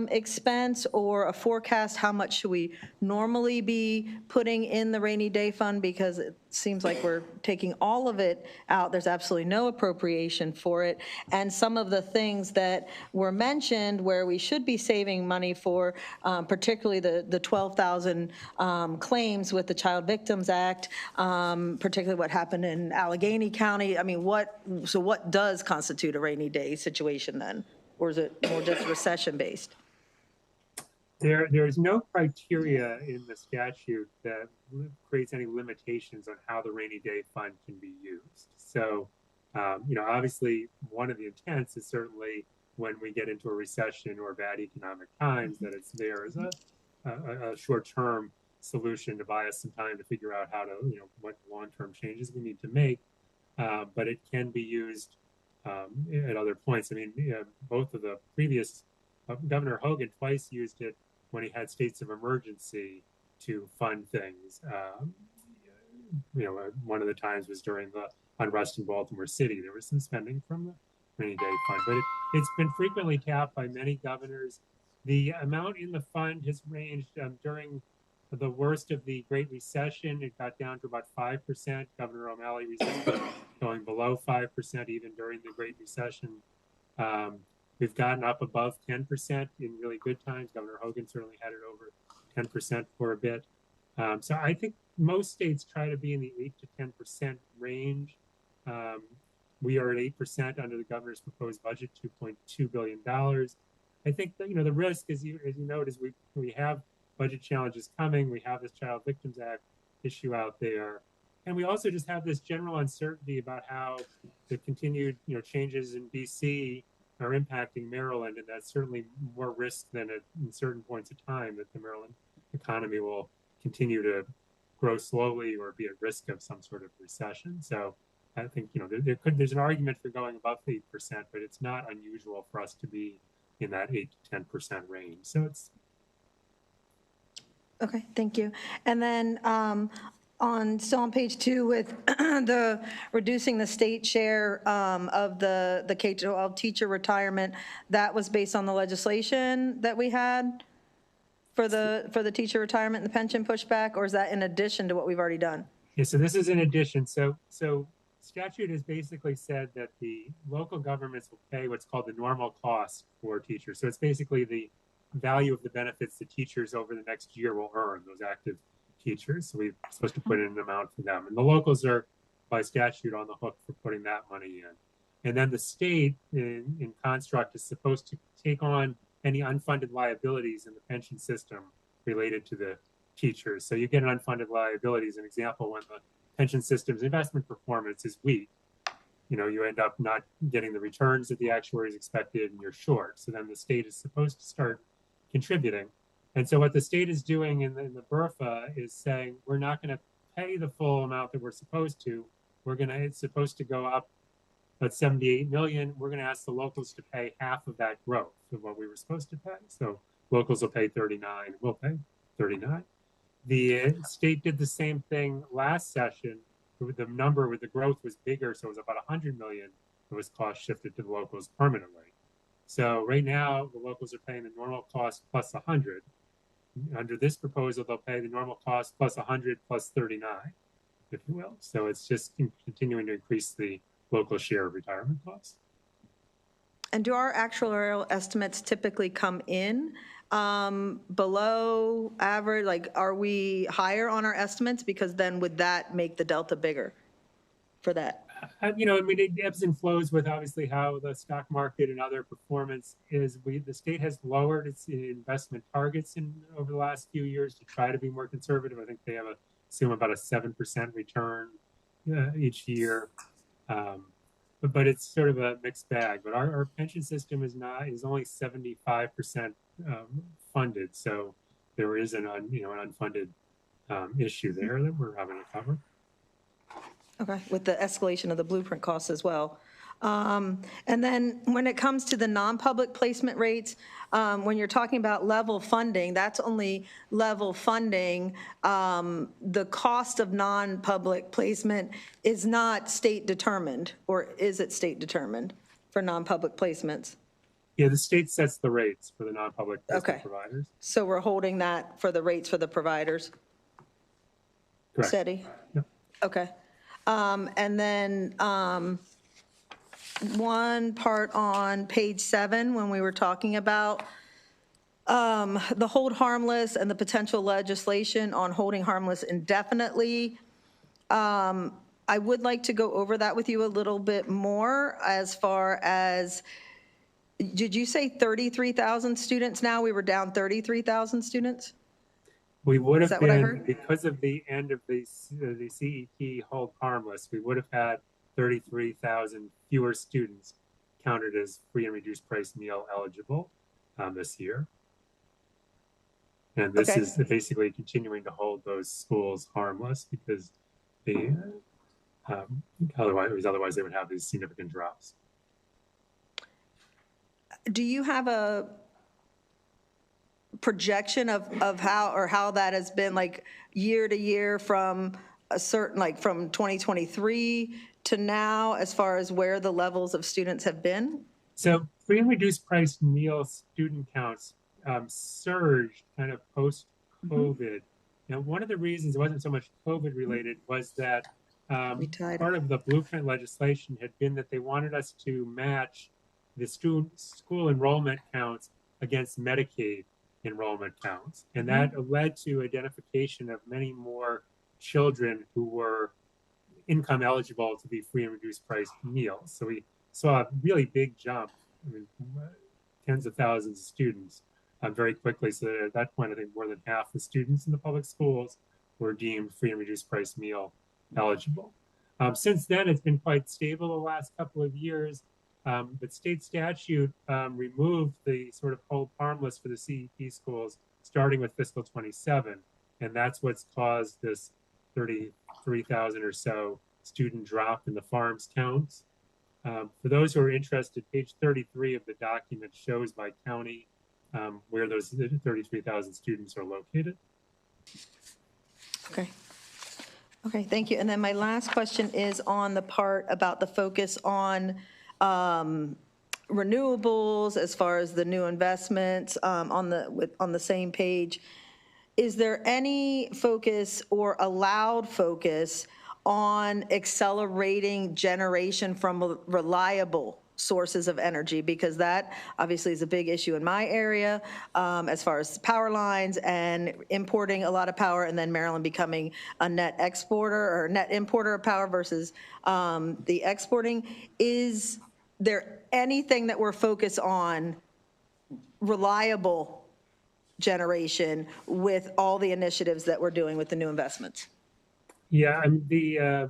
expense, or a forecast? How much should we normally be putting in the Rainy Day Fund? Because it seems like we're taking all of it out. There's absolutely no appropriation for it. And some of the things that were mentioned where we should be saving money for, particularly the 12,000 claims with the Child Victims Act, particularly what happened in Allegheny County. I mean, what does constitute a rainy day situation then? Or is it more just recession based? There's no criteria in the statute that creates any limitations on how the rainy day fund can be used. So, obviously one of the intents is certainly when we get into a recession or bad economic times that it's there as a short-term solution to buy us some time to figure out how to, what long-term changes we need to make. But it can be used at other points. I mean, both of the previous, Governor Hogan twice used it when he had states of emergency to fund things. One of the times was during the unrest in Baltimore City. There was some spending from the rainy day fund, but it's been frequently tapped by many governors. The amount in the fund has ranged during the worst of the Great Recession. It got down to about 5%. Governor O'Malley resisted going below 5% even during the Great Recession. We've gotten up above 10% in really good times. Governor Hogan certainly had it over 10% for a bit. So I think most states try to be in the 8 to 10% range. We are at 8% under the governor's proposed budget, $2.2 billion. I think that, the risk, as you note, is we have budget challenges coming. We have this Child Victims Act issue out there. And we also just have this general uncertainty about how the continued, changes in DC are impacting Maryland, and that's certainly more risk than in certain points of time that the Maryland economy will continue to grow slowly or be at risk of some sort of recession. So I think, there's an argument for going above 8%, but it's not unusual for us to be in that 8 to 10% range. So it's. Okay, thank you. And then still on page 2 with the reducing the state share of the K-12 teacher retirement, that was based on the legislation that we had for the teacher retirement and the pension pushback, or is that in addition to what we've already done? Yeah, so this is in addition. So statute has basically said that the local governments will pay what's called the normal cost for teachers. So it's basically the value of the benefits the teachers over the next year will earn, those active teachers. So we're supposed to put in an amount for them. And the locals are by statute on the hook for putting that money in. And then the state in construct is supposed to take on any unfunded liabilities in the pension system related to the teachers. So you get an unfunded liability as an example when the pension system's investment performance is weak. You know, you end up not getting the returns that the actuaries expected and you're short. So then the state is supposed to start contributing. And so what the state is doing in the BRFA is saying, we're not going to pay the full amount that we're supposed to. It's supposed to go up at 78 million. We're going to ask the locals to pay half of that growth of what we were supposed to pay. So locals will pay 39, we'll pay 39. The state did the same thing last session. The number with the growth was bigger, so it was about 100 million. It was cost shifted to the locals permanently. So right now, the locals are paying the normal cost plus 100. Under this proposal, they'll pay the normal cost plus 100 plus 39, if you will. So it's just continuing to increase the local share of retirement costs. And do our actuarial estimates typically come in below average? Like, are we higher on our estimates? Because then would that make the delta bigger for that? You know, I mean, it ebbs and flows with obviously how the stock market and other performance is. The state has lowered its investment targets over the last few years to try to be more conservative. I think they assume about a 7% return each year. But it's sort of a mixed bag. But our pension system is only 75% funded, so there is an unfunded issue there that we're having to cover. Okay, with the escalation of the blueprint costs as well. And then when it comes to the non-public placement rates, when you're talking about level funding, that's only level funding. The cost of non-public placement is not state determined, or is it state determined for non-public placements? Yeah, the state sets the rates for the non-public placement providers. So we're holding that for the rates for the providers? Correct. Steady? Yep. Okay. And then one part on page 7, when we were talking about the hold harmless and the potential legislation on holding harmless indefinitely. I would like to go over that with you a little bit more as far as, did you say 33,000 students now? We were down 33,000 students? We would have what I been, heard? because of the end of the CEP hold harmless, we would have had 33,000 fewer students counted as free and reduced price meal eligible this year. And this is basically continuing to hold those schools harmless because otherwise they would have these significant drops. Do you have a projection of how that has been, like, year to year from a certain, like, from 2023 to now, as far as where the levels of students have been? So free and reduced price meal student counts surged kind of post-COVID. Now, one of the reasons it wasn't so much COVID related was that part of the blueprint legislation had been that they wanted us to match the school enrollment counts against Medicaid enrollment counts. And that led to identification of many more children who were income eligible to be free and reduced price meals. So we saw a really big jump, tens of thousands of students very quickly. So that at that point, I think more than half the students in the public schools were deemed free and reduced price meal eligible. Since then, it's been quite stable the last couple of years. But state statute removed the sort of hold harmless for the CEP schools starting with fiscal 27. And that's what's caused this 33,000 or so student drop in the farms counts. For those who are interested, page 33 of the document shows by county where those 33,000 students are located. Okay, thank you. And then my last question is on the part about the focus on renewables as far as the new investments on the same page. is there any focus or allowed focus on accelerating generation from reliable sources of energy? Because that obviously is a big issue in my area as far as power lines and importing a lot of power, and then Maryland becoming a net exporter or net importer of power versus the exporting. Is there anything that we're focused on reliable generation with all the initiatives that we're doing with the new investments? Yeah, and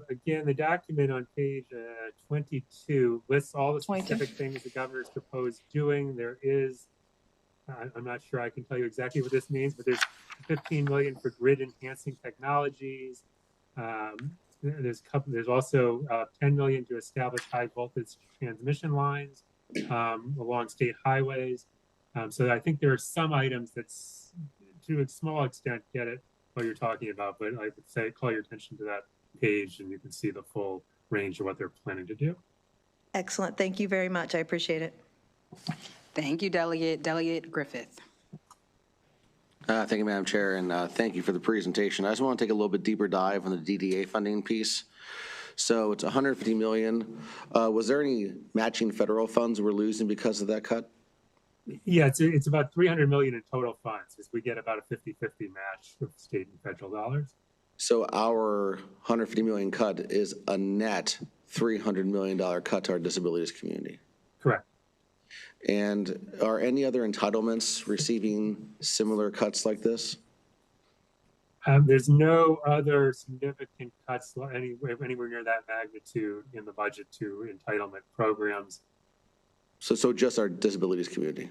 again, the document on page 22 lists all the 22. specific things the governor's proposed doing. There is, I'm not sure I can tell you exactly what this means, but there's 15 million for grid enhancing technologies. There's also 10 million to establish high voltage transmission lines along state highways. So I think there are some items that's, to a small extent, get it what you're talking about, but I would say call your attention to that page and you can see the full range of what they're planning to do. Excellent. Thank you very much. I appreciate it. Thank you, Delegate. Delegate Griffith. Thank you, Madam Chair, and thank you for the presentation. I just want to take a little bit deeper dive on the DDA funding piece. So it's 150 million. Was there any matching federal funds we're losing because of that cut? Yeah, it's about 300 million in total funds, as we get about a 50-50 match with state and federal dollars. So our 150 million cut is a net $300 million cut to our disabilities community. Correct. And are any other entitlements receiving similar cuts like this? There's no other significant cuts anywhere near that magnitude in the budget to entitlement programs. So just our disabilities community.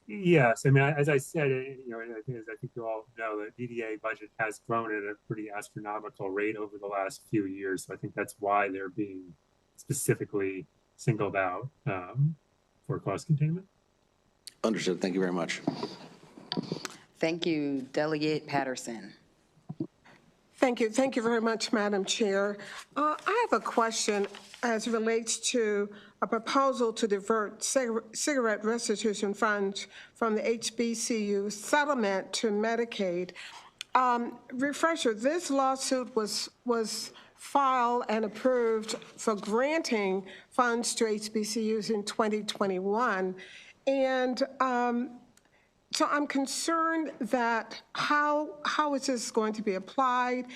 Yes, I mean, as I said, I think you all know, the DDA budget has grown at a pretty astronomical rate over the last few years. So I think that's why they're being specifically singled out for cost containment. Understood. Thank you very much. Thank you, Delegate Patterson. Thank you. Thank you very much, Madam Chair. I have a question as it relates to a proposal to divert cigarette restitution funds from the HBCU settlement to Medicaid. Refresher, this lawsuit was filed and approved for granting funds to HBCUs in 2021. And so I'm concerned that how is this going to be applied,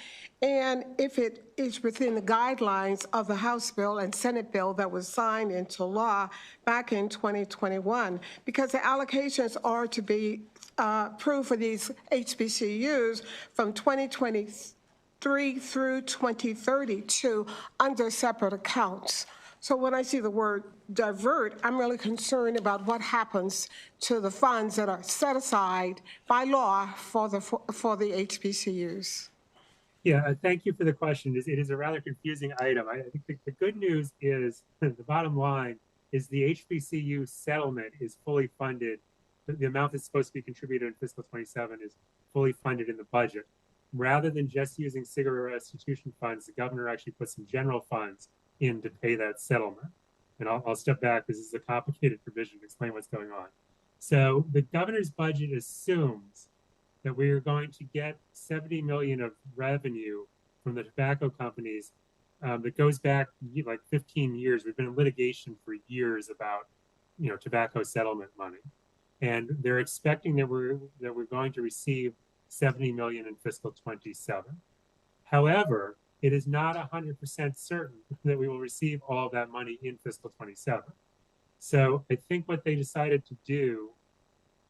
and if it is within the guidelines of the House bill and Senate bill that was signed into law back in 2021, because the allocations are to be approved for these HBCUs from 2023 through 2032 under separate accounts. So when I see the word divert, I'm really concerned about what happens to the funds that are set aside by law for the HBCUs. Yeah, thank you for the question. It is a rather confusing item. I think the good news is, the bottom line is the HBCU settlement is fully funded. The amount that's supposed to be contributed in fiscal 27 is fully funded in the budget. Rather than just using cigarette restitution funds, the governor actually put some general funds in to pay that settlement. And I'll step back because this is a complicated provision to explain what's going on. So the governor's budget assumes that we are going to get 70 million of revenue from the tobacco companies that goes back like 15 years. We've been in litigation for years about, tobacco settlement money. And they're expecting that we're going to receive 70 million in fiscal 27. However, it is not 100% certain that we will receive all of that money in fiscal 27. So I think what they decided to do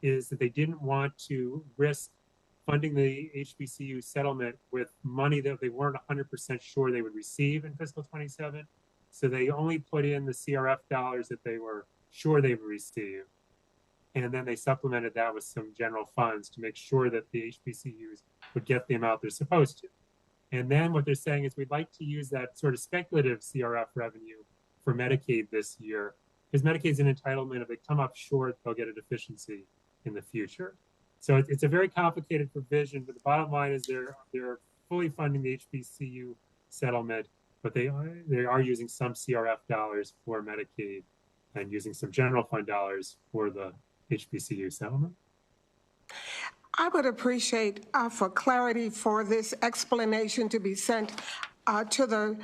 is that they didn't want to risk funding the HBCU settlement with money that they weren't 100% sure they would receive in fiscal 27. So they only put in the CRF dollars that they were sure they would receive. And then they supplemented that with some general funds to make sure that the HBCUs would get the amount they're supposed to. And then what they're saying is we'd like to use that sort of speculative CRF revenue for Medicaid this year, because Medicaid's an entitlement. If they come up short, they'll get a deficiency in the future. So it's a very complicated provision, but the bottom line is they're fully funding the HBCU settlement, but they are using some CRF dollars for Medicaid and using some general fund dollars for the HBCU settlement. I would appreciate for clarity for this explanation to be sent to the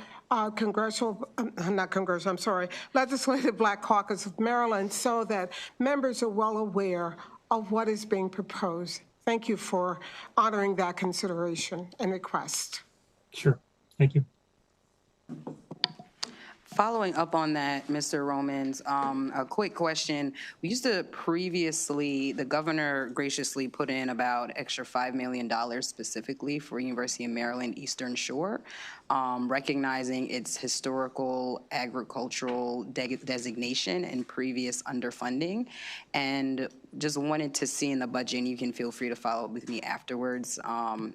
Legislative Black Caucus of Maryland so that members are well aware of what is being proposed. Thank you for honoring that consideration and request. Sure. Thank you. Following up on that, Mr. Romans, a quick question. We used to previously, the governor graciously put in about extra $5 million specifically for University of Maryland Eastern Shore, recognizing its historical agricultural designation and previous underfunding. And just wanted to see in the budget, and you can feel free to follow up with me afterwards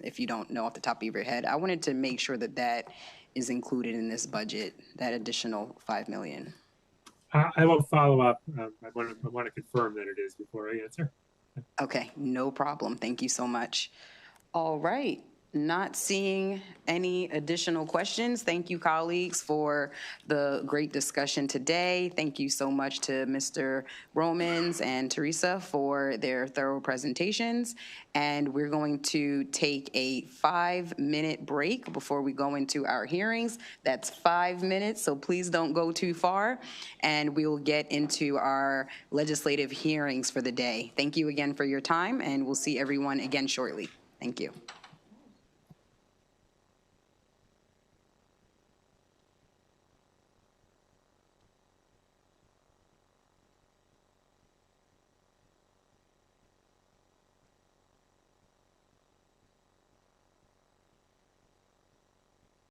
if you don't know off the top of your head. I wanted to make sure that that is included in this budget, that additional $5 million. I will follow up. I want to confirm that it is before I answer. Okay, no problem. Thank you so much. All right. Not seeing any additional questions. Thank you, colleagues, for the great discussion today. Thank you so much to Mr. Romans and Teresa for their thorough presentations. And we're going to take a 5-minute break before we go into our hearings. That's 5 minutes, so please don't go too far. And we will get into our legislative hearings for the day. Thank you again for your time, and we'll see everyone again shortly. Thank you.